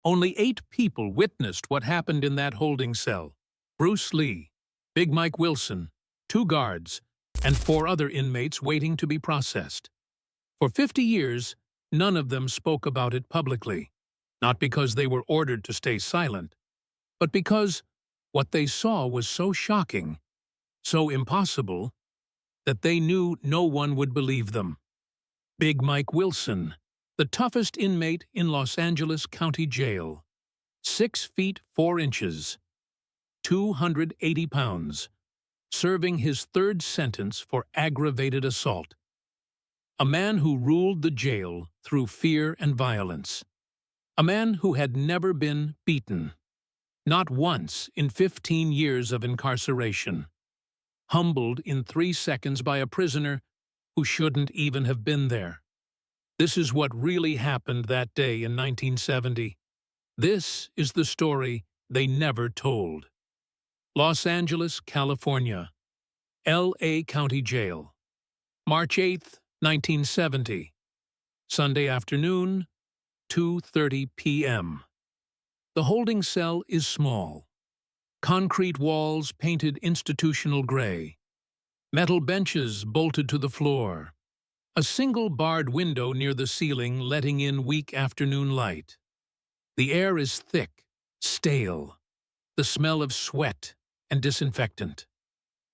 Only 8 people witnessed what happened in that holding cell. Bruce Lee, Big Mike Wilson, 2 guards, and 4 other inmates waiting to be processed. For 50 years, none of them spoke about it publicly, not because they were ordered to stay silent, but because what they saw was so shocking, so impossible, that they knew no one would believe them. Big Mike Wilson, the toughest inmate in Los Angeles County Jail, 6 feet 4 inches, 280 pounds, serving his 3rd sentence for aggravated assault. A man who ruled the jail through fear and violence. A man who had never been beaten, not once in 15 years of incarceration. Humbled in 3 seconds by a prisoner who shouldn't even have been there. This is what really happened that day in 1970. This is the story they never told. Los Angeles, California, L.A. County Jail, March 8, 1970, Sunday afternoon, 2:30 p.m. The holding cell is small. Concrete walls painted institutional gray. Metal benches bolted to the floor. A single barred window near the ceiling letting in weak afternoon light. The air is thick, stale, the smell of sweat and disinfectant.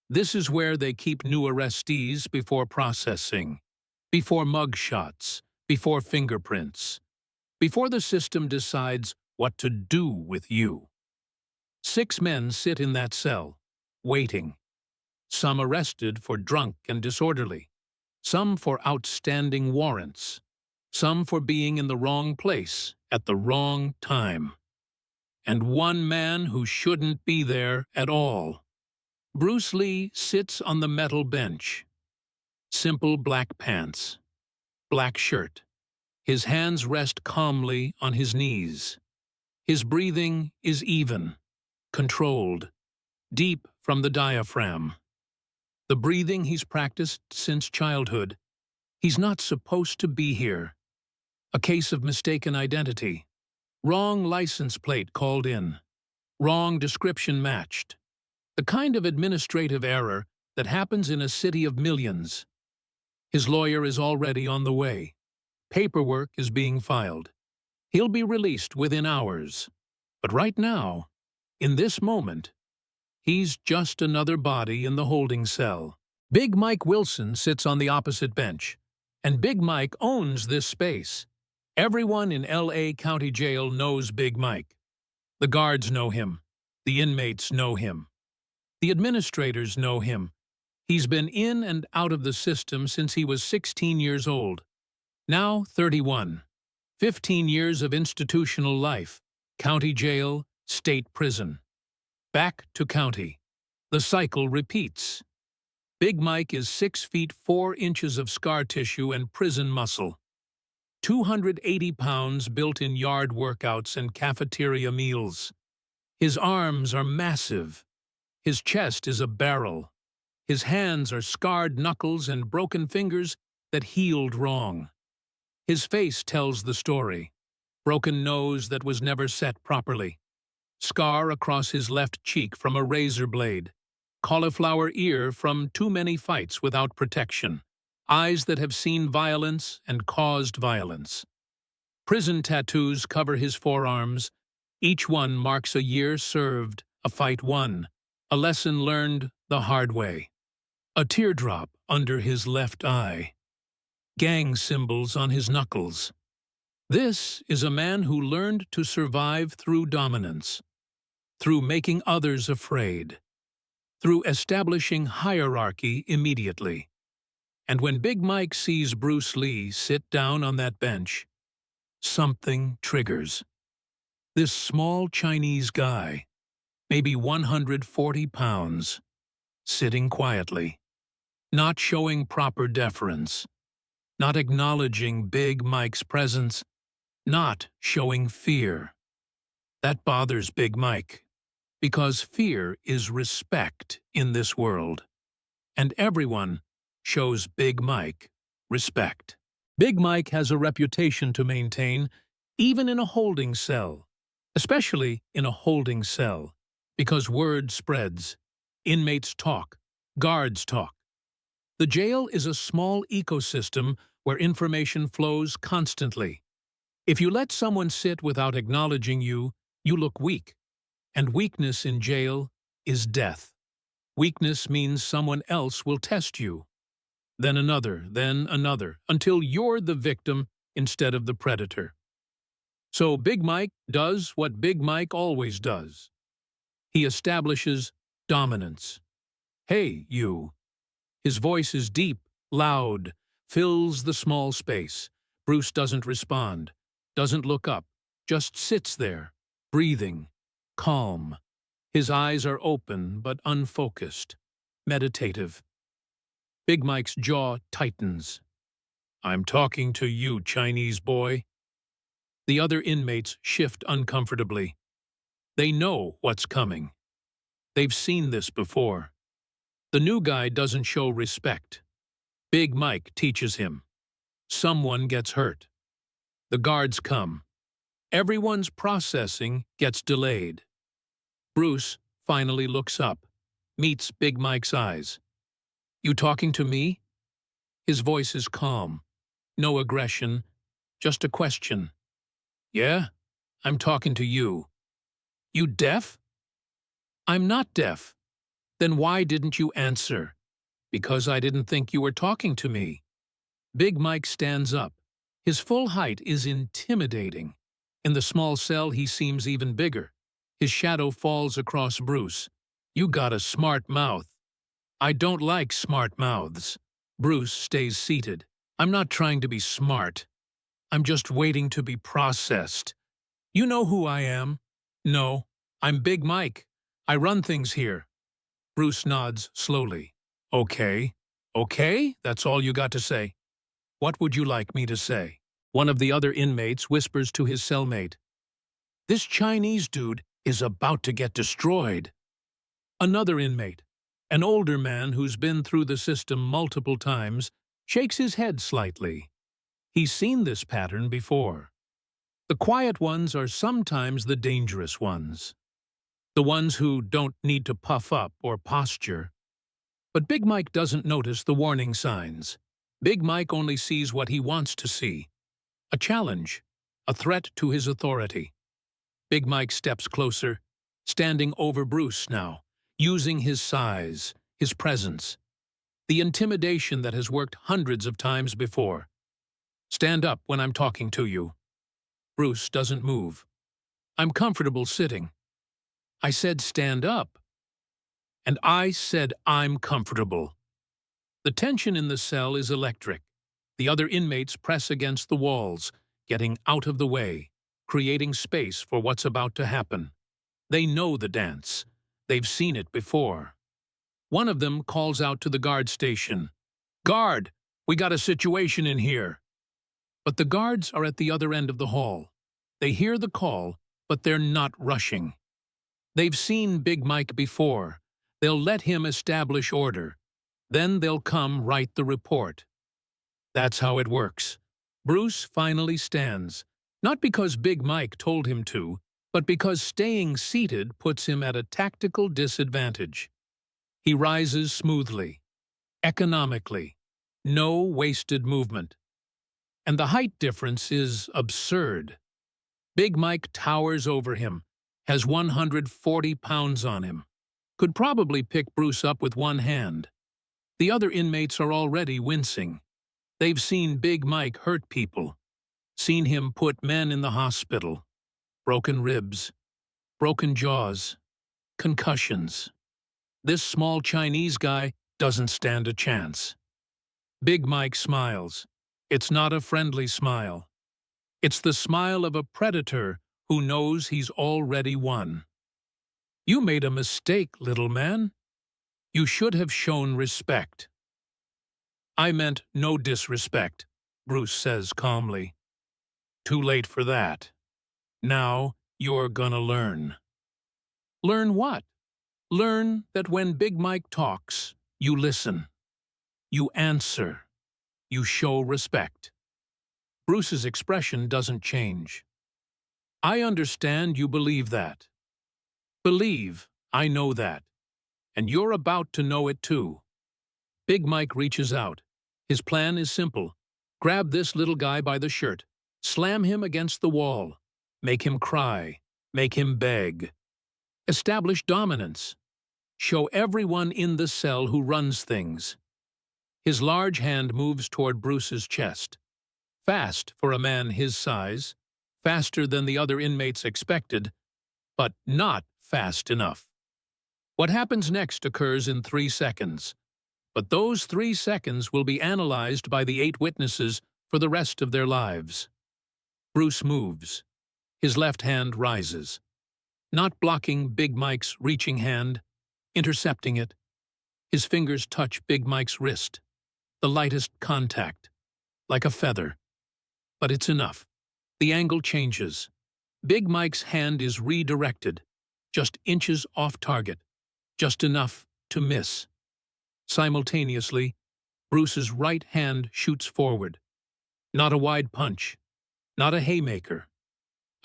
This is where they keep new arrestees before processing, before mug shots, before fingerprints, before the system decides what to do with you. 6 men sit in that cell, waiting. Some arrested for drunk and disorderly, some for outstanding warrants, some for being in the wrong place at the wrong time. And one man who shouldn't be there at all. Bruce Lee sits on the metal bench. Simple black pants, black shirt. His hands rest calmly on his knees. His breathing is even, controlled, deep from the diaphragm. The breathing he's practiced since childhood. He's not supposed to be here. A case of mistaken identity. Wrong license plate called in. Wrong description matched. The kind of administrative error that happens in a city of millions. His lawyer is already on the way. Paperwork is being filed. He'll be released within hours. But right now, in this moment, he's just another body in the holding cell. Big Mike Wilson sits on the opposite bench, and Big Mike owns this space. Everyone in L.A. County Jail knows Big Mike. The guards know him. The inmates know him. The administrators know him. He's been in and out of the system since he was 16 years old. Now 31. 15 years of institutional life. County jail, state prison. Back to county. The cycle repeats. Big Mike is 6 feet 4 inches of scar tissue and prison muscle. 280 pounds built in yard workouts and cafeteria meals. His arms are massive. His chest is a barrel. His hands are scarred knuckles and broken fingers that healed wrong. His face tells the story. Broken nose that was never set properly. Scar across his left cheek from a razor blade. Cauliflower ear from too many fights without protection. Eyes that have seen violence and caused violence. Prison tattoos cover his forearms. Each one marks a year served, a fight won, a lesson learned the hard way. A teardrop under his left eye. Gang symbols on his knuckles. This is a man who learned to survive through dominance, through making others afraid, through establishing hierarchy immediately. And when Big Mike sees Bruce Lee sit down on that bench, something triggers. This small Chinese guy, maybe 140 pounds, sitting quietly, not showing proper deference, not acknowledging Big Mike's presence, not showing fear. That bothers Big Mike, because fear is respect in this world, and everyone shows Big Mike respect. Big Mike has a reputation to maintain, even in a holding cell. especially in a holding cell, because word spreads. Inmates talk. Guards talk. The jail is a small ecosystem where information flows constantly. If you let someone sit without acknowledging you, you look weak. And weakness in jail is death. Weakness means someone else will test you. Then another, until you're the victim instead of the predator. So Big Mike does what Big Mike always does. He establishes dominance. Hey, you. His voice is deep, loud, fills the small space. Bruce doesn't respond, doesn't look up, just sits there, breathing, calm. His eyes are open but unfocused, meditative. Big Mike's jaw tightens. I'm talking to you, Chinese boy. The other inmates shift uncomfortably. They know what's coming. They've seen this before. The new guy doesn't show respect. Big Mike teaches him. Someone gets hurt. The guards come. Everyone's processing gets delayed. Bruce finally looks up, meets Big Mike's eyes. You talking to me? His voice is calm. No aggression, just a question. Yeah, I'm talking to you. You deaf? I'm not deaf. Then why didn't you answer? Because I didn't think you were talking to me. Big Mike stands up. His full height is intimidating. In the small cell, he seems even bigger. His shadow falls across Bruce. You got a smart mouth. I don't like smart mouths. Bruce stays seated. I'm not trying to be smart. I'm just waiting to be processed. You know who I am? No, I'm Big Mike. I run things here. Bruce nods slowly. Okay. Okay? That's all you got to say. What would you like me to say? One of the other inmates whispers to his cellmate. This Chinese dude is about to get destroyed. Another inmate, an older man who's been through the system multiple times, shakes his head slightly. He's seen this pattern before. The quiet ones are sometimes the dangerous ones. The ones who don't need to puff up or posture. But Big Mike doesn't notice the warning signs. Big Mike only sees what he wants to see. A challenge, a threat to his authority. Big Mike steps closer, standing over Bruce now, using his size, his presence, the intimidation that has worked hundreds of times before. Stand up when I'm talking to you. Bruce doesn't move. I'm comfortable sitting. I said stand up. And I said I'm comfortable. The tension in the cell is electric. The other inmates press against the walls, getting out of the way, creating space for what's about to happen. They know the dance. They've seen it before. One of them calls out to the guard station. Guard, we got a situation in here. But the guards are at the other end of the hall. They hear the call, but they're not rushing. They've seen Big Mike before. They'll let him establish order. Then they'll come write the report. That's how it works. Bruce finally stands, not because Big Mike told him to, but because staying seated puts him at a tactical disadvantage. He rises smoothly, economically, no wasted movement. And the height difference is absurd. Big Mike towers over him, has 140 pounds on him, could probably pick Bruce up with one hand. The other inmates are already wincing. They've seen Big Mike hurt people, seen him put men in the hospital, broken ribs, broken jaws, concussions. This small Chinese guy doesn't stand a chance. Big Mike smiles. It's not a friendly smile. It's the smile of a predator who knows he's already won. You made a mistake, little man. You should have shown respect. I meant no disrespect, Bruce says calmly. Too late for that. Now you're gonna learn. Learn what? Learn that when Big Mike talks, you listen. You answer. You show respect. Bruce's expression doesn't change. I understand you believe that. Believe, I know that. And you're about to know it too. Big Mike reaches out. His plan is simple. Grab this little guy by the shirt, slam him against the wall, make him cry, make him beg. Establish dominance. Show everyone in the cell who runs things. His large hand moves toward Bruce's chest. Fast for a man his size, faster than the other inmates expected, but not fast enough. What happens next occurs in 3 seconds, but those 3 seconds will be analyzed by the 8 witnesses for the rest of their lives. Bruce moves. His left hand rises, not blocking Big Mike's reaching hand, intercepting it. His fingers touch Big Mike's wrist, the lightest contact, like a feather. But it's enough. The angle changes. Big Mike's hand is redirected, just inches off target, just enough to miss. Simultaneously, Bruce's right hand shoots forward. Not a wide punch, not a haymaker.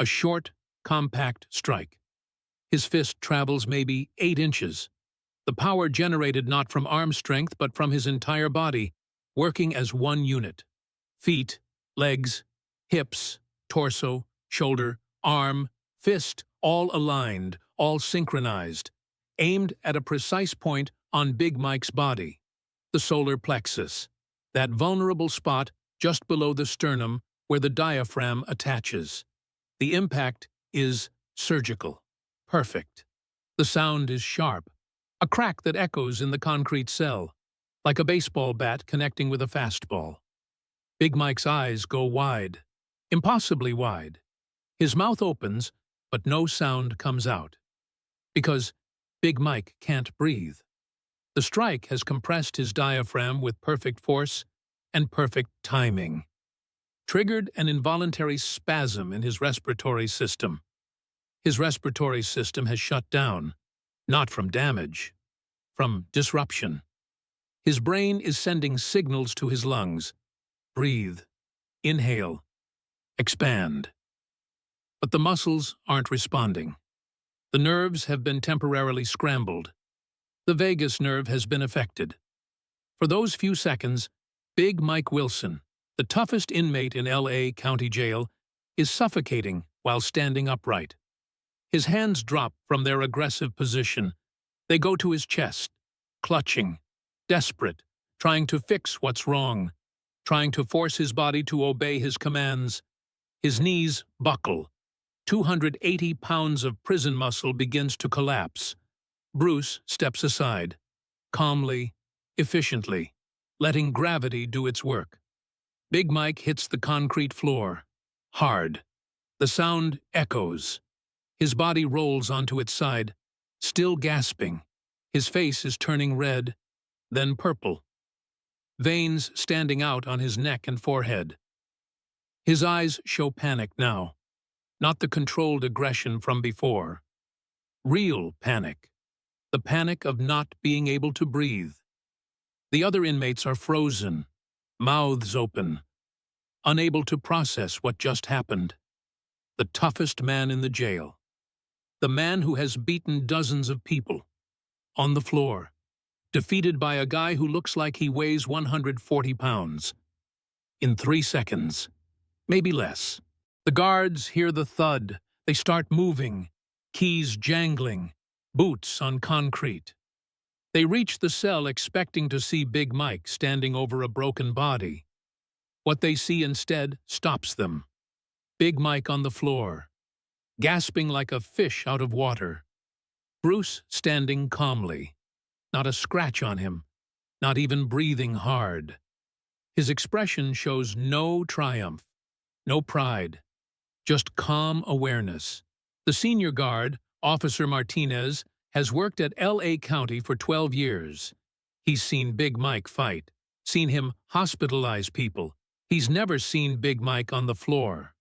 A short, compact strike. His fist travels maybe 8 inches. The power generated not from arm strength but from his entire body, working as one unit. Feet, legs, hips, torso, shoulder, arm, fist, all aligned, all synchronized, aimed at a precise point on Big Mike's body, the solar plexus, that vulnerable spot just below the sternum where the diaphragm attaches. The impact is surgical, perfect. The sound is sharp, a crack that echoes in the concrete cell, like a baseball bat connecting with a fastball. Big Mike's eyes go wide, impossibly wide. His mouth opens, but no sound comes out. Because Big Mike can't breathe. The strike has compressed his diaphragm with perfect force and perfect timing. Triggered an involuntary spasm in his respiratory system. His respiratory system has shut down, not from damage, from disruption. His brain is sending signals to his lungs. Breathe, inhale, expand. But the muscles aren't responding. The nerves have been temporarily scrambled. The vagus nerve has been affected. For those few seconds, Big Mike Wilson, the toughest inmate in L.A. County Jail, is suffocating while standing upright. His hands drop from their aggressive position. They go to his chest, clutching, desperate, trying to fix what's wrong, trying to force his body to obey his commands. His knees buckle. 280 pounds of prison muscle begins to collapse. Bruce steps aside, calmly, efficiently, letting gravity do its work. Big Mike hits the concrete floor, hard. The sound echoes. His body rolls onto its side, still gasping. His face is turning red, then purple. Veins standing out on his neck and forehead. His eyes show panic now, not the controlled aggression from before. Real panic. The panic of not being able to breathe. The other inmates are frozen, mouths open, unable to process what just happened. The toughest man in the jail. The man who has beaten dozens of people. On the floor. Defeated by a guy who looks like he weighs 140 pounds. In 3 seconds. Maybe less. The guards hear the thud. They start moving. Keys jangling. Boots on concrete. They reach the cell expecting to see Big Mike standing over a broken body. What they see instead stops them. Big Mike on the floor, gasping like a fish out of water. Bruce standing calmly. Not a scratch on him, not even breathing hard. His expression shows no triumph, no pride, just calm awareness. The senior guard, Officer Martinez, has worked at L.A. County for 12 years. He's seen Big Mike fight, seen him hospitalize people. He's never seen Big Mike on the floor.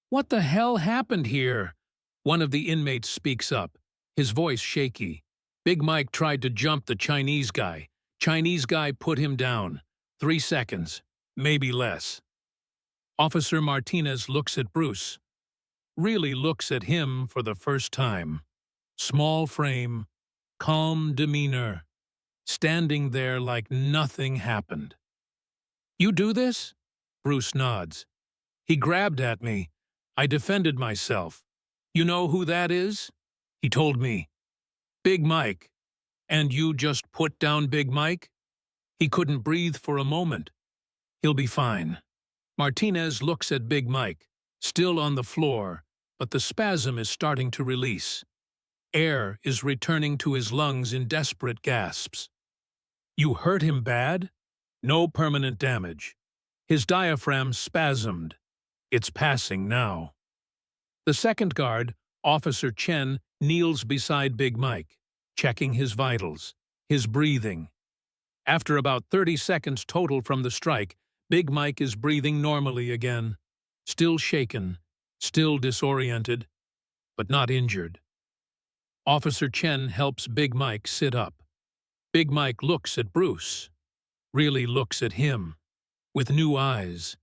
"What the hell happened here?" One of the inmates speaks up, his voice shaky. "Big Mike tried to jump the Chinese guy. Chinese guy put him down. 3 seconds, maybe less." Officer Martinez looks at Bruce. really looks at him for the first time. Small frame, calm demeanor, standing there like nothing happened. "You do this?" Bruce nods. "He grabbed at me. I defended myself. You know who that is?" He told me. "Big Mike." "And you just put down Big Mike?" "He couldn't breathe for a moment. He'll be fine." Martinez looks at Big Mike, still on the floor, but the spasm is starting to release. Air is returning to his lungs in desperate gasps. "You hurt him bad?" "No permanent damage. His diaphragm spasmed. It's passing now." The second guard, Officer Chen, kneels beside Big Mike, checking his vitals, his breathing. After about 30 seconds total from the strike, Big Mike is breathing normally again, still shaken, still disoriented, but not injured. Officer Chen helps Big Mike sit up. Big Mike looks at Bruce, really looks at him, with new eyes,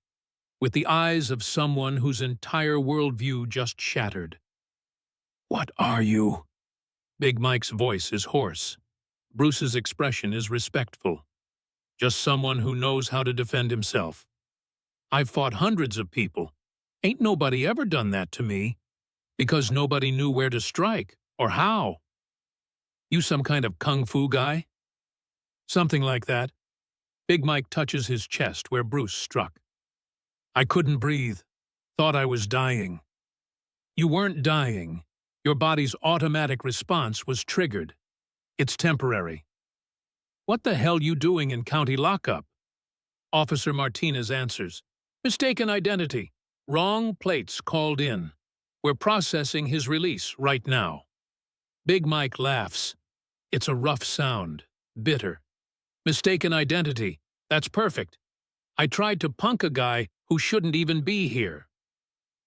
with the eyes of someone whose entire worldview just shattered. "What are you?" Big Mike's voice is hoarse. Bruce's expression is respectful. "Just someone who knows how to defend himself. I've fought hundreds of people. Ain't nobody ever done that to me, because nobody knew where to strike, or how." "You some kind of kung fu guy?" "Something like that." Big Mike touches his chest where Bruce struck. "I couldn't breathe. Thought I was dying." "You weren't dying. Your body's automatic response was triggered. It's temporary." "What the hell you doing in county lockup?" Officer Martinez answers. "Mistaken identity. Wrong plates called in. We're processing his release right now." Big Mike laughs. It's a rough sound, bitter. "Mistaken identity. That's perfect. I tried to punk a guy who shouldn't even be here."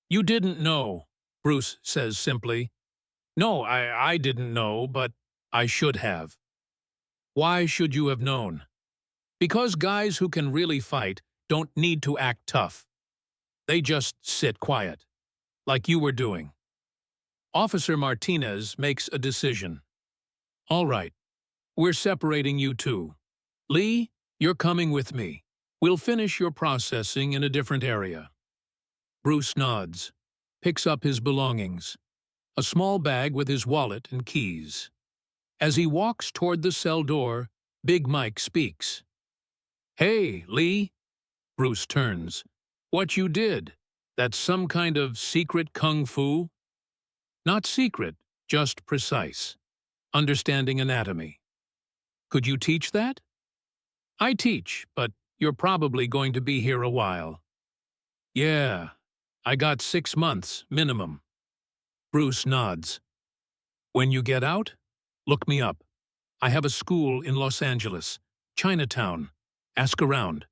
"You didn't know," Bruce says simply. "No, I didn't know, but I should have." "Why should you have known?" "Because guys who can really fight don't need to act tough. They just sit quiet, like you were doing." Officer Martinez makes a decision. "All right, we're separating you two. Lee, you're coming with me. We'll finish your processing in a different area." Bruce nods, picks up his belongings, a small bag with his wallet and keys. As he walks toward the cell door, Big Mike speaks. "Hey, Lee." Bruce turns. "What you did? That's some kind of secret kung fu?" "Not secret, just precise. Understanding anatomy." "Could you teach that?" "I teach, but you're probably going to be here a while." "Yeah, I got 6 months, minimum." Bruce nods. "When you get out, look me up. I have a school in Los Angeles, Chinatown. Ask around.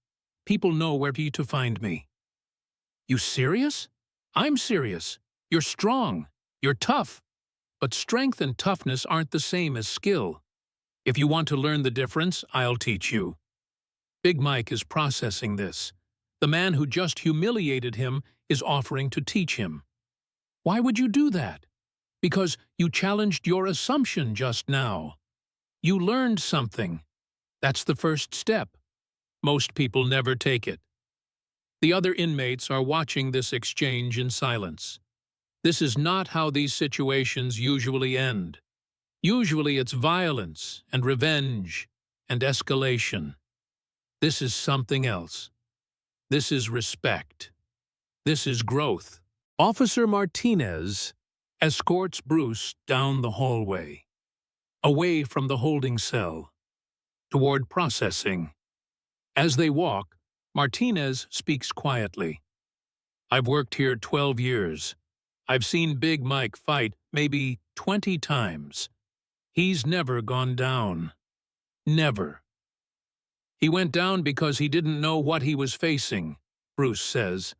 People know where to find me." "You serious?" "I'm serious. You're strong. You're tough. But strength and toughness aren't the same as skill. If you want to learn the difference, I'll teach you." Big Mike is processing this. The man who just humiliated him is offering to teach him. "Why would you do that?" "Because you challenged your assumption just now. You learned something. That's the first step. Most people never take it." The other inmates are watching this exchange in silence. This is not how these situations usually end. Usually it's violence and revenge and escalation. This is something else. This is respect. This is growth. Officer Martinez escorts Bruce down the hallway, away from the holding cell, toward processing. As they walk, Martinez speaks quietly. "I've worked here 12 years. I've seen Big Mike fight maybe 20 times. He's never gone down. Never." "He went down because he didn't know what he was facing," Bruce says.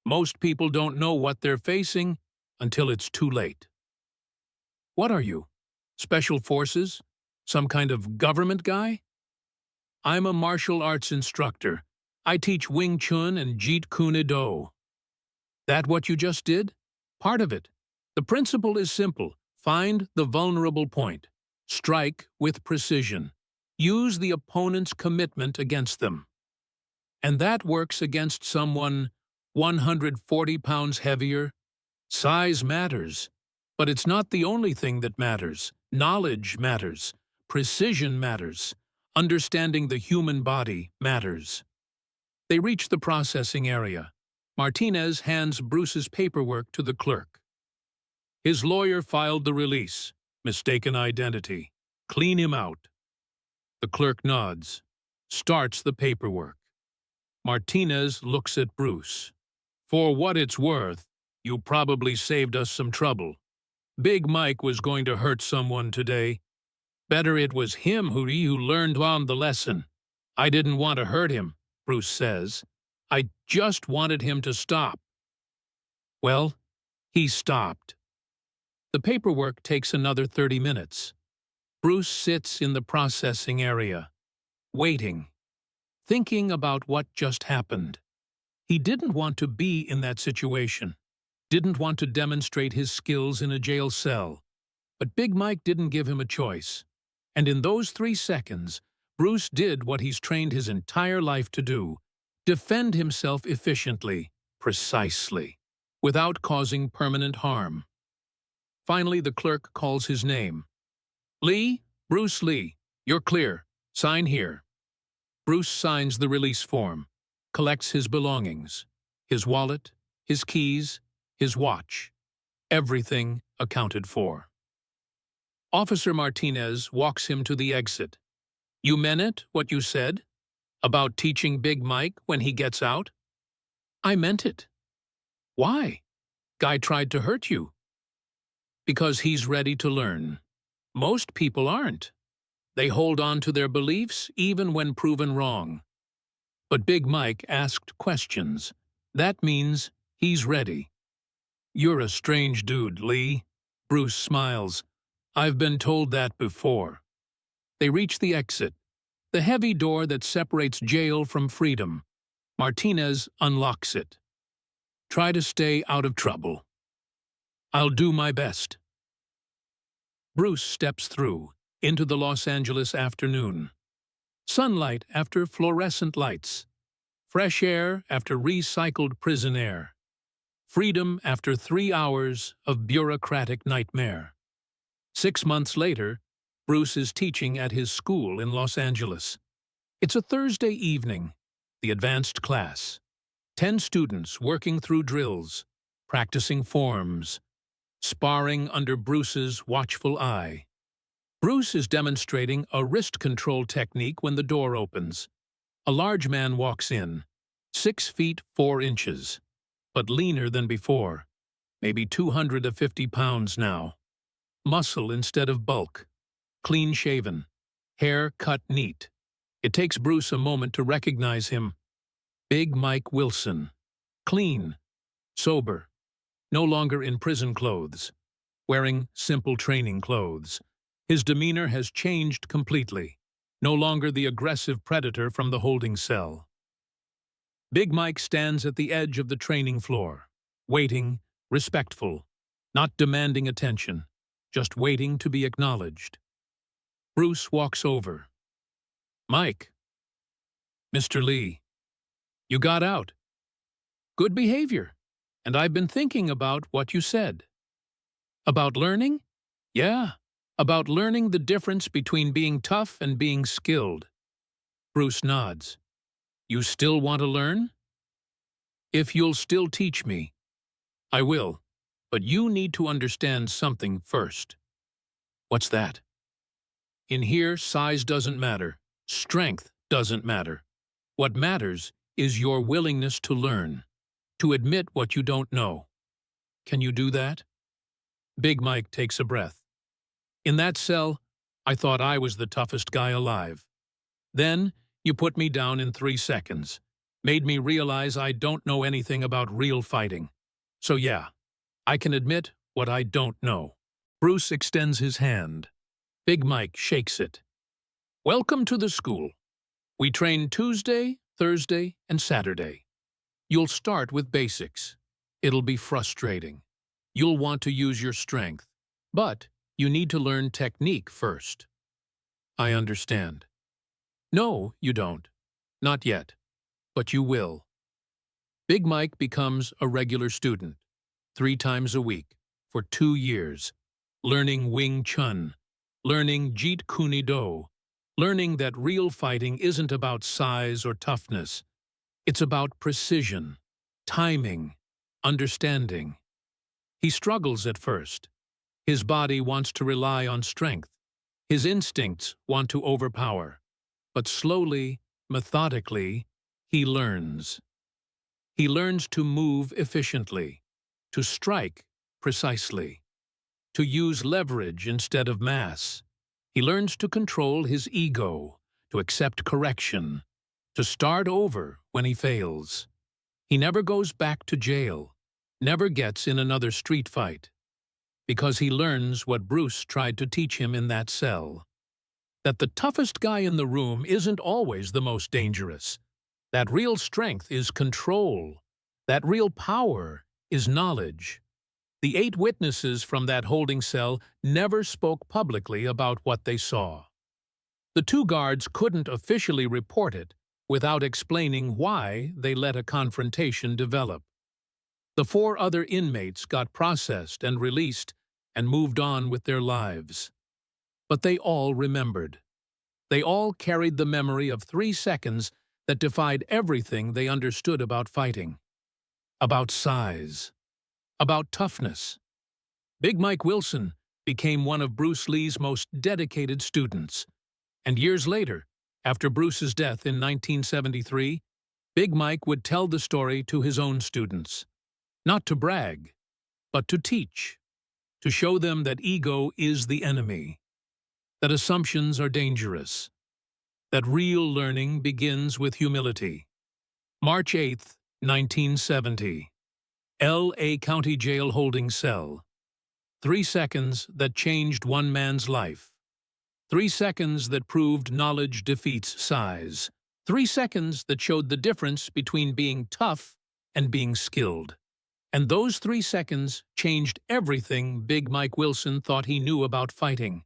"Most people don't know what they're facing until it's too late." "What are you? Special forces? Some kind of government guy?" "I'm a martial arts instructor. I teach Wing Chun and Jeet Kune Do." "That what you just did?" part of it. The principle is simple. Find the vulnerable point. Strike with precision. Use the opponent's commitment against them. And that works against someone 140 pounds heavier. Size matters, but it's not the only thing that matters. Knowledge matters. Precision matters. Understanding the human body matters. They reach the processing area. Martinez hands Bruce's paperwork to the clerk. His lawyer filed the release. Mistaken identity. Clean him out. The clerk nods, starts the paperwork. Martinez looks at Bruce. For what it's worth, you probably saved us some trouble. Big Mike was going to hurt someone today. Better it was him who learned on the lesson. I didn't want to hurt him, Bruce says. I just wanted him to stop. Well, he stopped. The paperwork takes another 30 minutes. Bruce sits in the processing area, waiting, thinking about what just happened. He didn't want to be in that situation, didn't want to demonstrate his skills in a jail cell. But Big Mike didn't give him a choice. And in those 3 seconds, Bruce did what he's trained his entire life to do: defend himself efficiently, precisely, without causing permanent harm. Finally, the clerk calls his name. Lee, Bruce Lee, you're clear. Sign here. Bruce signs the release form, collects his belongings, his wallet, his keys, his watch. Everything accounted for. Officer Martinez walks him to the exit. You meant it, what you said? About teaching Big Mike when he gets out? I meant it. Why? Guy tried to hurt you. Because he's ready to learn. Most people aren't. They hold on to their beliefs even when proven wrong. But Big Mike asked questions. That means he's ready. You're a strange dude, Lee. Bruce smiles. I've been told that before. They reach the exit, the heavy door that separates jail from freedom. Martinez unlocks it. Try to stay out of trouble. I'll do my best. Bruce steps through, into the Los Angeles afternoon. Sunlight after fluorescent lights. Fresh air after recycled prison air. Freedom after 3 hours of bureaucratic nightmare. 6 months later, Bruce is teaching at his school in Los Angeles. It's a Thursday evening, the advanced class. 10 students working through drills, practicing forms, sparring under Bruce's watchful eye. Bruce is demonstrating a wrist control technique when the door opens. A large man walks in, 6 feet 4 inches, but leaner than before, maybe 250 pounds now. Muscle instead of bulk, clean-shaven, hair cut neat. It takes Bruce a moment to recognize him. Big Mike Wilson. Clean, sober, no longer in prison clothes, wearing simple training clothes. His demeanor has changed completely, no longer the aggressive predator from the holding cell. Big Mike stands at the edge of the training floor, waiting, respectful, not demanding attention, just waiting to be acknowledged. Bruce walks over. Mike. Mr. Lee. You got out. Good behavior. And I've been thinking about what you said. About learning? Yeah, about learning the difference between being tough and being skilled. Bruce nods. You still want to learn? If you'll still teach me. I will, but you need to understand something first. What's that? In here, size doesn't matter. Strength doesn't matter. What matters is your willingness to learn, to admit what you don't know. Can you do that? Big Mike takes a breath. In that cell, I thought I was the toughest guy alive. Then, you put me down in 3 seconds, made me realize I don't know anything about real fighting. So yeah, I can admit what I don't know. Bruce extends his hand. Big Mike shakes it. Welcome to the school. We train Tuesday, Thursday, and Saturday. You'll start with basics. It'll be frustrating. You'll want to use your strength, but you need to learn technique first. I understand. No, you don't. Not yet. But you will. Big Mike becomes a regular student, 3 times a week, for 2 years, learning Wing Chun, learning Jeet Kune Do, learning that real fighting isn't about size or toughness. It's about precision, timing, understanding. He struggles at first. His body wants to rely on strength. His instincts want to overpower. But slowly, methodically, he learns. He learns to move efficiently, to strike precisely, to use leverage instead of mass. He learns to control his ego, to accept correction, to start over when he fails. He never goes back to jail, never gets in another street fight, because he learns what Bruce tried to teach him in that cell. That the toughest guy in the room isn't always the most dangerous. That real strength is control. That real power is knowledge. The 8 witnesses from that holding cell never spoke publicly about what they saw. The 2 guards couldn't officially report it without explaining why they let a confrontation develop. The 4 other inmates got processed and released and moved on with their lives. But they all remembered. They all carried the memory of 3 seconds that defied everything they understood about fighting, about size, about toughness. Big Mike Wilson became one of Bruce Lee's most dedicated students. And years later, after Bruce's death in 1973, Big Mike would tell the story to his own students. Not to brag, but to teach, to show them that ego is the enemy, that assumptions are dangerous, that real learning begins with humility. March 8, 1970. L.A. County Jail holding cell. 3 seconds that changed one man's life. 3 seconds that proved knowledge defeats size. 3 seconds that showed the difference between being tough and being skilled. And those 3 seconds changed everything Big Mike Wilson thought he knew about fighting.